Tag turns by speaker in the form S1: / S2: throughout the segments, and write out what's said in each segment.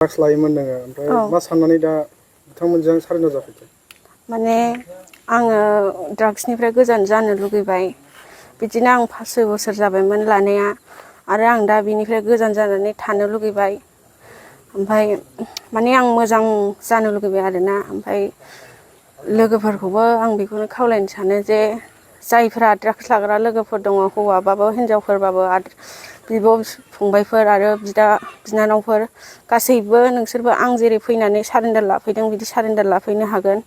S1: Drugs लायोमोन नोङो ओमफ्राय मा साननानै दा बिथांमोनजों सारेन्डार जाफैखो?
S2: माने आङो ड्राग्सनिफ्राय गोजान जानो लुगैबाय। बिदिनो आं 5-6 बोसोर जाबायमोन लानाया आरो आं दा बिनिफ्राय गोजान जानानै थानो लुगैबाय। ओमफ्राय माने आं मोजां जानो लुगैबाय आरोना। ओमफ्राय लोगोफोरखौबो आं बेखौनो खावलायनो सानो जे जायफ्रा ड्राग्स लाग्रा लोगोफोर दङ, हौवाबाबो हिनजावफोरबाबो, बिब' फंबायफोर आरो बिदा बिनानावफोर गासैबो नोंसोरबो आं जेरै फैनानै सारेन्डार लाफैदों बिदि सारेन्डार लाफैनो हागोन।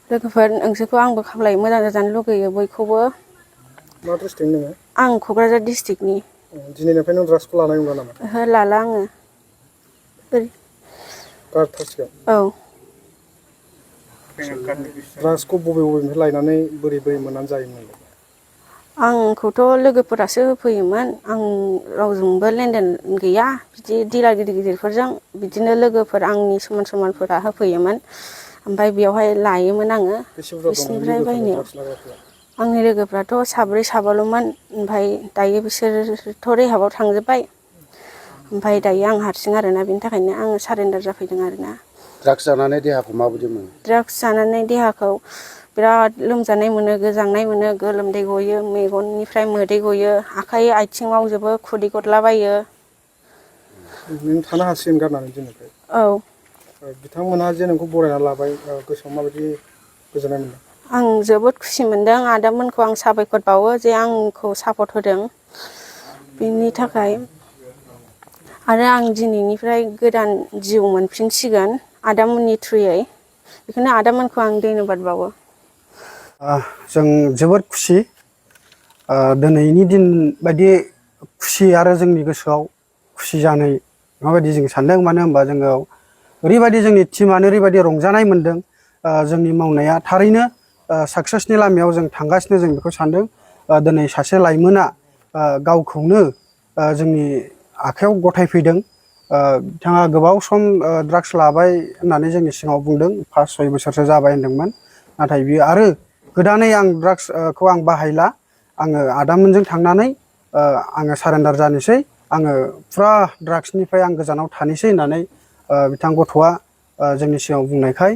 S2: लोगोफोर नोंसोरखौ आंबो खावलायो, मोजां जाजानो लुगैयो बयखौबो।
S1: मा डिस्ट्रिक्टनि नोङो?
S2: आं क'क्राझार डिस्ट्रिक्टनि।
S1: दिनैनिफ्राय नों ड्राग्सखौ लानाय नंला नामा?
S2: ओहो, लाला आङो।
S1: गारथारसिगोन?
S2: औ।
S1: ड्राग्सखौ बबेनिफ्राय लायनानै बोरै मोननानै जायोमोन?
S2: आंखौथ' लोगोफोरासो होफैयोमोन। आं रावजोंबो लेनदेन गैया बिदि दिलार गिदिर गिदिरफोरजों। बिदिनो लोगोफोर आंनि समान समानफोरा होफैयोमोन। ओमफ्राय बेयावहाय लायोमोन आङो बिसिनिफ्राय बायनायाव। आंनि लोगोफ्राथ' 4-5ल'मोन। ओमफ्राय दायो बिसोरथ' रेहाबाव थांजोब्बाय। ओमफ्राय दायो आं हारसिं आरोना, बिनि थाखायनो आङो सारेन्डार जाफैदों आरोना।
S3: ड्राग्स जानानै देहाखौ माबायदि मोनो?
S2: ड्राग्स जानानै देहाखौ बिराद लोमजानाय मोनो, गोजांनाय मोनो, गोलोमदै गयो, मेगननिफ्राय मोदै गयो, आखाइ आथिं मावजोबो, खुदै गदलाबायो।
S1: नों थानो हासिगोन गारनानै दिनैनिफ्राय?
S2: औ।
S1: बिथांमोनहा जे नोंखौ बरायना लाबाय, गोसोआव माबायदि गोजोननाय मोनदों?
S2: आं जोबोद खुसि मोनदों। आदामोनखौ आं साबायखर बावो जे आंखौ सापर्ट होदों बेनि थाखाय। आरो आं दिनैनिफ्राय गोदान जिउ मोनफिनसिगोन आदामोननि थ्रुयै। बेखौनो आदामोनखौ आं धन्यबाद बावो।
S4: जों जोबोद खुसि। दिनैनि दिन बायदि खुसि आरो जोंनि गोसोआव खुसि जानाय माबायदि जों सानदों। मानो होनबा जोङो ओरैबायदि जोंनि टिमानो ओरैबायदि रंजानाय मोनदों। जोंनि मावनाया थारैनो साक्सेसनि लामायाव जों थांगासिनो, जों बेखौ सानदों। दिनै सासे लाइमोना गावखौनो जोंनि आखाइयाव गथायफैदों। बिथाङा गोबाव सम ड्राग्स लाबाय होननानै जोंनि सिगाङाव बुंदों। 5-6 बोसोरसो जाबाय होनदोंमोन। नाथाय बियो आरो गोदानै आं ड्राग्सखौ आं बाहायला, आङो आदामोनजों थांनानै आङो सारेन्डार जानोसै, आङो फुरा ड्राग्सनिफ्राय आं गोजानाव थानोसै होननानै बिथां गथ'आ जोंनि सिगाङाव बुंनायखाय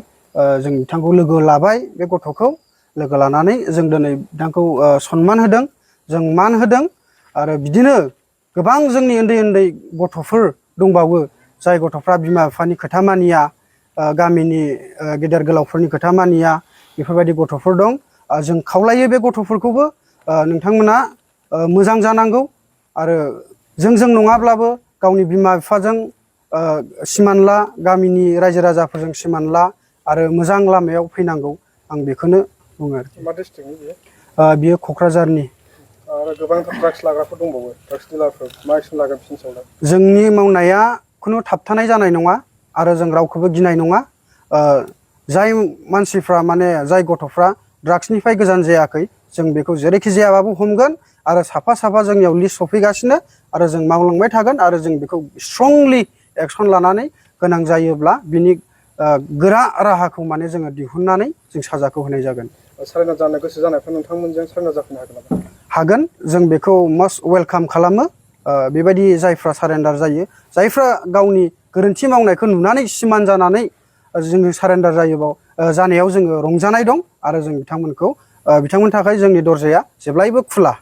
S4: जों बिथांखौ लोगो लाबाय। बे गथ'खौ लोगो लानानै जों दिनै बिथांखौ सनमान होदों, जों मान होदों। आरो बिदिनो गोबां जोंनि उन्दै उन्दै गथ'फोर दंबावो, जाय गथ'फ्रा बिमा बिफानि खोथा मानिया, गामिनि गेदेर गोलावफोरनि खोथा मानिया, बेफोरबायदि गथ'फोर दं। जों खावलायो बे गथ'फोरखौबो नोंथांमोना मोजां जानांगौ। आरो जों नङाब्लाबो गावनि बिमा बिफाजों सिमान ला, गामिनि रायजो राजाफोरजों सिमान ला आरो मोजां लामायाव फैनांगौ। आं बेखौनो बुङो आरोखि।
S1: मा डिस्ट्रिक्टनि बियो?
S4: बियो क'क्राझारनि।
S1: आरो गोबांथार ड्राग्स लाग्राफोर दंबावो, ड्राग्स डिलारफोर, मा एक्सन लागोन बिसोरनि सायावलाय?
S4: जोंनि मावनाया खुनु थाबथानाय जानाय नङा आरो जों रावखौबो गिनाय नङा। जाय मानसिफ्रा माने जाय गथ'फ्रा ड्राग्सनिफ्राय गोजान जायाखै, जों बेखौ जेरैखि जायाबाबो हमगोन। आरो साफा साफा जोंनियाव लिस्ट सफैगासिनो आरो जों मावलांबाय थागोन। आरो जों बेखौ स्ट्रंलि एक्सन लानानै गोनां जायोब्ला बिनि गोरा राहाखौ माने जोङो दिहुननानै जों साजाखौ होनाय जागोन।
S1: सारेन्डार जानो गोसो जानायफ्रा नोंथांमोनजों सारेन्डार जाफैनो हागोन नामा?
S4: हागोन, जों बेखौ मस्ट वेलकाम खालामो। बेबायदि जायफ्रा सारेन्डार जायो, जायफ्रा गावनि गोरोन्थि मावनायखौ नुनानै सिमान जानानै जोङो सारेन्डार जानायाव जोङो रंजानाय दं। आरो जों बिथांमोननि थाखाय जोंनि दरजाया जेब्लायबो खुला।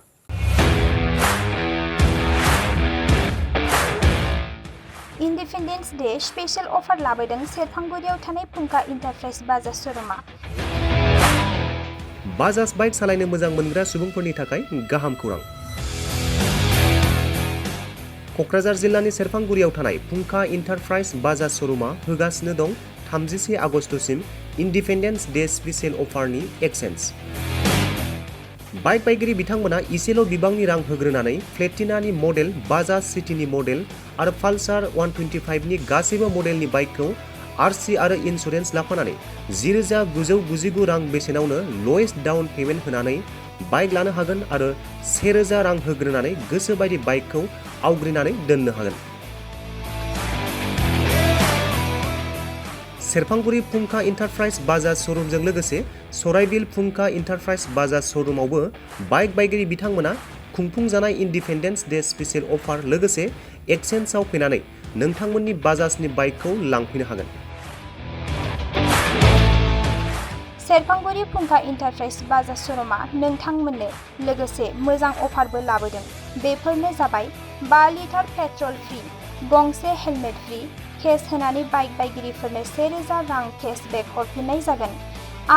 S5: इन्डिपेन्डेन्स डे स्पेशल अफार लाबोदों सेरफांगुरियाव थानाय फुंखा इन्टारप्राइज बाजाज श'रुमा।
S6: बाजाज बाइक सालायनो मोजां मोनग्रा सुबुंफोरनि थाखाय गाहाम खौरां। क'क्राझार जिल्लानि सेरफांगुरियाव थानाय फुंखा इन्टारप्राइज बाजाज श'रुमा होगासिनो दं 31 आगस्तसिम इन्डिपेन्डेन्स डे स्पेशल अफारनि एक्सेन्ज। बाइक बायगिरि बिथांमोना इसेल' बिबांनि रां होग्रोनानै प्लेटिनानि मडेल, बाजाज सिटीनि मडेल आरो पालसार 125नि गासैबो मडेलनि बाइकखौ आरसि आरो इन्सुरेन्स लाफानानै 10,999 रां बेसेनावनो लवेस्ट डाउन पेमेन्ट होनानै बाइक लानो हागोन आरो 1,000 रां होग्रोनानै गोसो बायदि बाइकखौ आवग्रिनानै दोननो हागोन। सेरफांगुरि फुंखा इन्टारप्राइज बाजाज श'रुमजों लोगोसे सराइबिल फुंखा इन्टारप्राइज बाजाज श'रुमावबो बाइक बायगिरि बिथांमोना खुंफुंजानाय इन्डिपेन्डेन्स डे स्पेशल अफार लोगोसे एक्सेन्जआव फैनानै नोंथांमोननि बाजाजनि बाइकखौ लांफैनो हागोन।
S5: सेरफांगुरि फुंखा इन्टारप्राइज बाजाज श'रुमा नोंथांमोननो लोगोसे मोजां अफारबो लाबोदों। बेफोरनो जाबाय 5 लिटार पेट्रल फ्रि, गंसे हेलमेट फ्रि, केस होनानै बाइक बायगिरिफोरनो 1000 रां केशबेक हरफिननाय जागोन।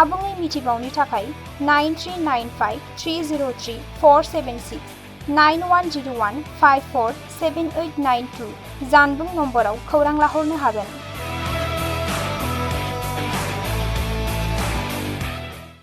S5: आबुङै मिथिबावनो थाखाय 9395303476 9101547892 जानबुं नम्बराव खौरां लाहरनो हागोन।